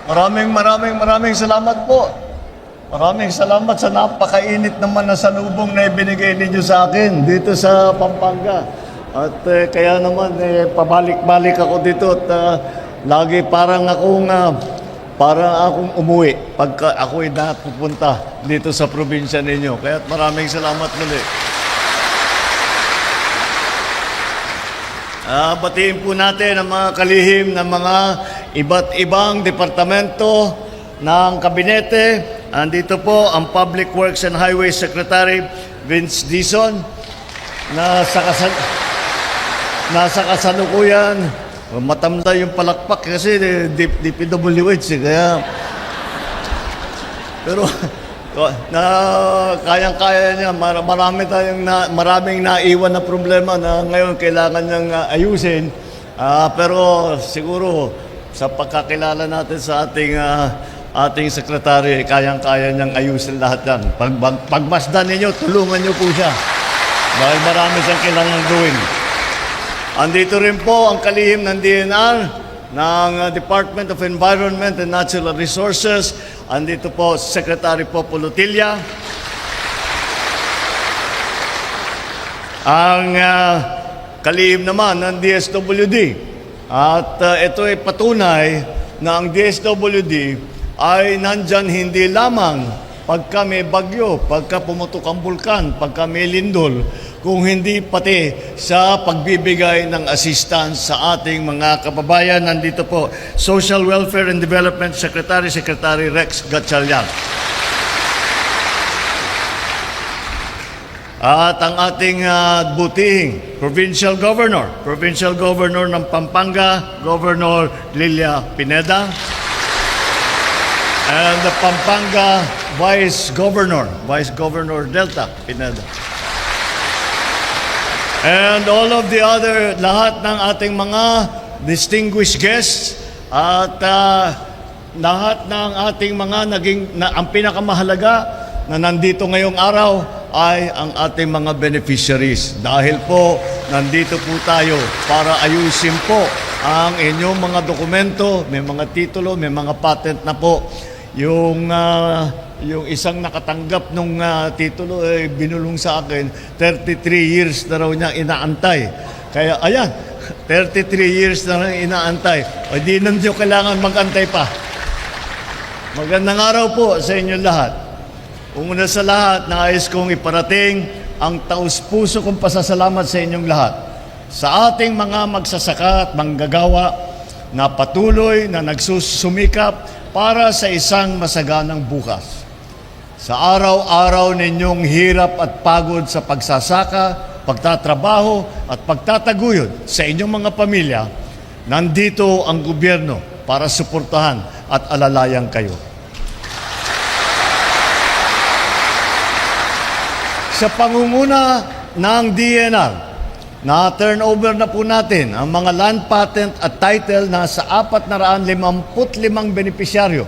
Maraming salamat po. Maraming salamat sa napakainit naman na salubong na ibinigay ninyo sa akin dito sa Pampanga. At kaya naman pabalik-balik ako dito at lagi parang akong umuwi pagka ako'y napupunta dito sa probinsya ninyo. Kaya maraming salamat muli. Batiin po natin ang mga kalihim ng mga iba't ibang departamento ng kabinete. Andito po ang Public Works and Highways Secretary Vince Dizon na nasa kasalukuyan. Matamla yung palakpak kasi DPWH kaya pero kayang-kaya niya. Maraming naiwan na problema na ngayon kailangan niyang ayusin. Pero siguro sa pagkakilala natin sa ating sekretary, kayang-kaya niyang ayusin lahat yan. Pagmasdan ninyo, tulungan niyo po siya. Dahil marami siyang kailangan gawin. Andito rin po ang kalihim ng DNR, ng Department of Environment and Natural Resources. Andito po Secretary Popo Lutilla. Ang kalihim naman ng DSWD. At ito ay patunay na ang DSWD ay nandyan hindi lamang pagka may bagyo, pagka pumutok ang bulkan, pagka may lindol, kung hindi pati sa pagbibigay ng assistance sa ating mga kababayan. Nandito po, Social Welfare and Development Secretary Rex Gatchalian. At ang ating butihing Provincial Governor ng Pampanga, Governor Lilia Pineda. And the Pampanga Vice Governor Delta Pineda. And all of the other, lahat ng ating mga distinguished guests at lahat ng ating mga ang pinakamahalaga na nandito ngayong araw ay ang ating mga beneficiaries. Dahil po, nandito po tayo para ayusin po ang inyong mga dokumento, may mga titulo, may mga patent na po. Yung isang nakatanggap ng titulo ay binulong sa akin, 33 years na raw niya inaantay. Kaya ayan, 33 years na raw inaantay. O di na niyo kailangan mag-antay pa. Magandang araw po sa inyo lahat. Una sa lahat, nais kong iparating ang taus-puso kong pasasalamat sa inyong lahat. Sa ating mga magsasaka at manggagawa na patuloy na nagsusumikap para sa isang masaganang bukas. Sa araw-araw ninyong hirap at pagod sa pagsasaka, pagtatrabaho at pagtataguyod sa inyong mga pamilya, nandito ang gobyerno para suportahan at alalayan kayo. Sa pangunguna ng DNR, na-turnover na po natin ang mga land patent at title na sa 455 benepisyaryo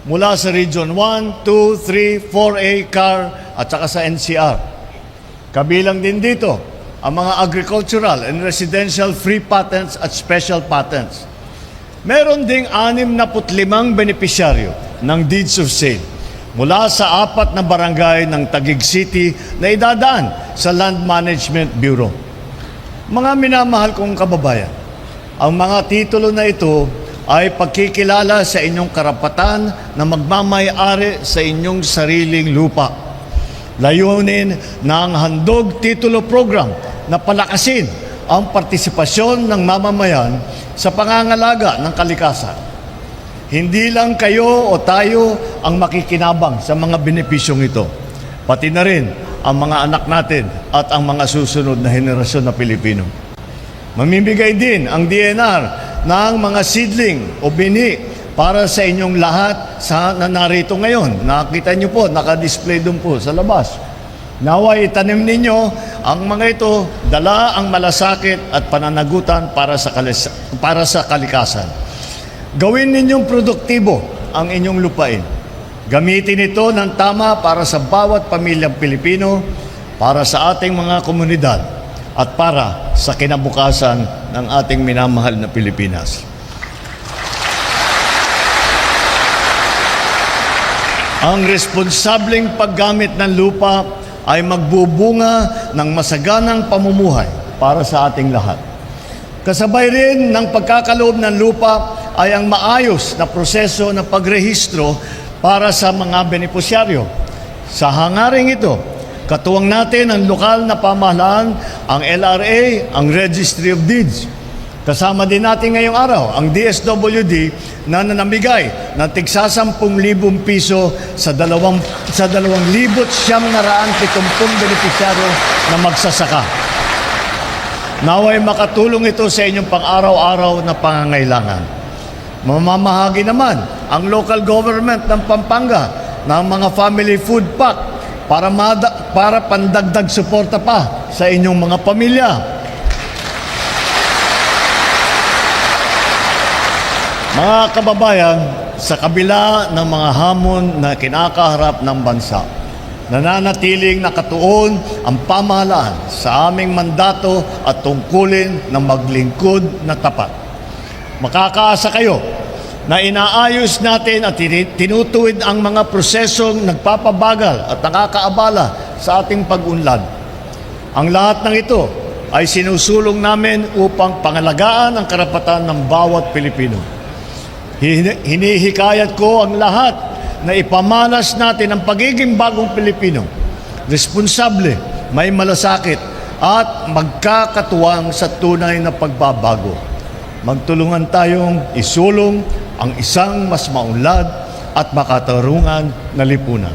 mula sa Region 1, 2, 3, 4A, CAR at saka sa NCR. Kabilang din dito ang mga agricultural and residential free patents at special patents. Meron ding 65 benepisyaryo ng deeds of sale mula sa 4 na barangay ng Taguig City na idadaan sa Land Management Bureau. Mga minamahal kong kababayan, ang mga titulo na ito ay pagkikilala sa inyong karapatan na magmamay-ari sa inyong sariling lupa. Layunin ng Handog Titulo Program na palakasin ang partisipasyon ng mamamayan sa pangangalaga ng kalikasan. Hindi lang kayo o tayo ang makikinabang sa mga benepisyong ito, pati na rin ang mga anak natin at ang mga susunod na henerasyon na Pilipino. Mamimigay din ang DNR ng mga seedling o bini para sa inyong lahat na narito ngayon. Nakita nyo po, nakadisplay doon po sa labas. Naway itanim ninyo ang mga ito, dala ang malasakit at pananagutan para sa kalikasan. Gawin ninyong produktibo ang inyong lupain. Gamitin ito ng tama para sa bawat pamilyang Pilipino, para sa ating mga komunidad, at para sa kinabukasan ng ating minamahal na Pilipinas. Ang responsableng paggamit ng lupa ay magbubunga ng masaganang pamumuhay para sa ating lahat. Kasabay rin ng pagkakaloob ng lupa ay ang maayos na proseso ng pagrehistro para sa mga benepisyaryo. Sa hangaring ito, katuwang natin ang lokal na pamahalaan, ang LRA, ang Registry of Deeds. Kasama din natin ngayong araw ang DSWD na nanamigay ng tigsa 10,000 piso sa 2,970 benepisyaryo na magsasaka. Naway makatulong ito sa inyong pang-araw-araw na pangangailangan. Mamamahagi naman ang local government ng Pampanga ng mga family food pack para pandagdag suporta pa sa inyong mga pamilya. Mga kababayan, sa kabila ng mga hamon na kinakaharap ng bansa, nananatiling nakatuon ang pamahalaan sa aming mandato at tungkulin na maglingkod na tapat. Makakaasa kayo na inaayos natin at tinutuwid ang mga prosesong nagpapabagal at nakakaabala sa ating pag-unlad. Ang lahat ng ito ay sinusulong namin upang pangalagaan ang karapatan ng bawat Pilipino. Hinihikayat ko ang lahat na ipamalas natin ang pagiging bagong Pilipino, responsable, may malasakit, at magkakatuwang sa tunay na pagbabago. Magtulungan tayong isulong ang isang mas maunlad at makatarungan na lipunan.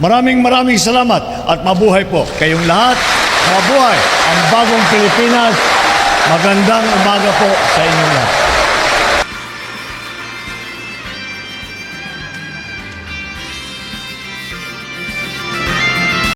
Maraming salamat at mabuhay po kayong lahat. Mabuhay ang bagong Pilipinas. Magandang umaga po sa inyo.